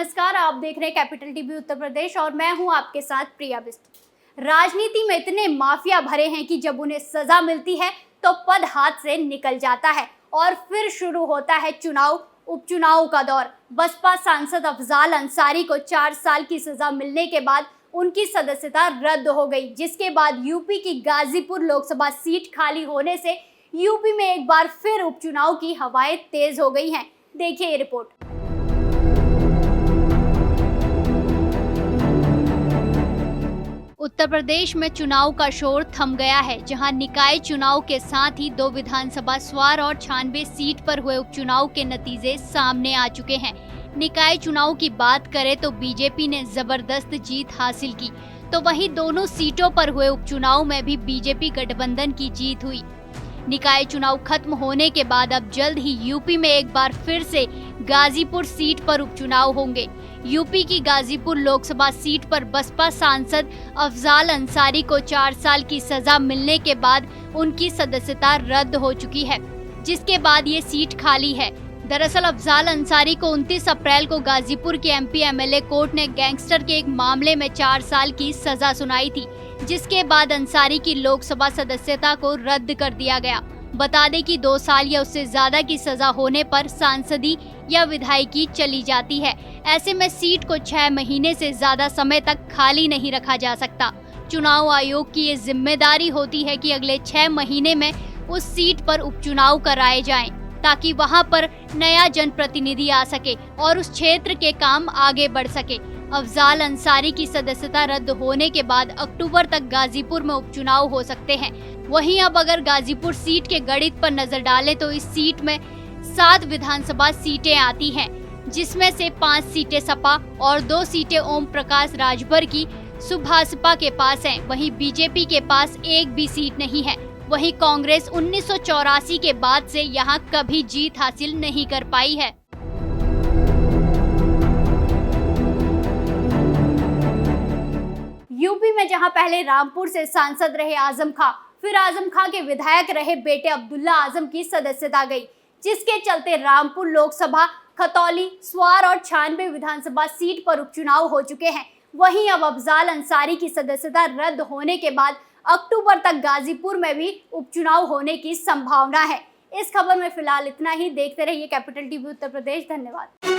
नमस्कार, आप देख रहे हैं कैपिटल टीवी उत्तर प्रदेश और मैं हूं आपके साथ प्रिया बिस्ट। राजनीति में इतने माफिया भरे हैं कि जब उन्हें सजा मिलती है तो पद हाथ से निकल जाता है और फिर शुरू होता है उपचुनाव का दौर। बसपा सांसद अफजाल अंसारी को 4 साल की सजा मिलने के बाद उनकी सदस्यता रद्द हो गई, जिसके बाद यूपी की गाजीपुर लोकसभा सीट खाली होने से यूपी में एक बार फिर उपचुनाव की हवाएं तेज हो गई हैं। देखिए ये रिपोर्ट। उत्तर प्रदेश में चुनाव का शोर थम गया है, जहां निकाय चुनाव के साथ ही 2 विधानसभा स्वार और 96 सीट पर हुए उपचुनाव के नतीजे सामने आ चुके हैं। निकाय चुनाव की बात करें तो बीजेपी ने जबरदस्त जीत हासिल की, तो वहीं दोनों सीटों पर हुए उपचुनाव में भी बीजेपी गठबंधन की जीत हुई। निकाय चुनाव खत्म होने के बाद अब जल्द ही यूपी में एक बार फिर से गाजीपुर सीट पर उपचुनाव होंगे। यूपी की गाजीपुर लोकसभा सीट पर बसपा सांसद अफजाल अंसारी को 4 साल की सजा मिलने के बाद उनकी सदस्यता रद्द हो चुकी है, जिसके बाद ये सीट खाली है। दरअसल अफजाल अंसारी को 29 अप्रैल को गाजीपुर के एमपी एमएलए कोर्ट ने गैंगस्टर के एक मामले में 4 साल की सजा सुनाई थी, जिसके बाद अंसारी की लोकसभा सदस्यता को रद्द कर दिया गया। बता दें कि 2 साल या उससे ज्यादा की सजा होने पर सांसदी या विधायकी चली जाती है। ऐसे में सीट को 6 महीने से ज्यादा समय तक खाली नहीं रखा जा सकता। चुनाव आयोग की ये जिम्मेदारी होती है कि अगले 6 महीने में उस सीट पर उपचुनाव कराए जाएं, ताकि वहां पर नया जनप्रतिनिधि आ सके और उस क्षेत्र के काम आगे बढ़ सके। अफजाल अंसारी की सदस्यता रद्द होने के बाद अक्टूबर तक गाजीपुर में उपचुनाव हो सकते हैं। वहीं अब अगर गाजीपुर सीट के गणित पर नजर डालें तो इस सीट में 7 विधानसभा सीटें आती हैं, जिसमें से 5 सीटें सपा और 2 सीटें ओम प्रकाश राजभर की सुभाषपा के पास हैं। वहीं बीजेपी के पास एक भी सीट नहीं है। वहीं कांग्रेस 1984 के बाद से यहां कभी जीत हासिल नहीं कर पाई है। यूपी में जहां पहले रामपुर से सांसद रहे आजम खां, फिर आजम खां के विधायक रहे बेटे अब्दुल्ला आजम की सदस्यता गई, जिसके चलते रामपुर लोकसभा, खतौली, स्वार और 96 विधानसभा सीट पर उपचुनाव हो चुके हैं। वहीं अब अफजाल अंसारी की सदस्यता रद्द होने के बाद अक्टूबर तक गाजीपुर में भी उपचुनाव होने की संभावना है। इस खबर में फिलहाल इतना ही। देखते रहिए कैपिटल टीवी उत्तर प्रदेश। धन्यवाद।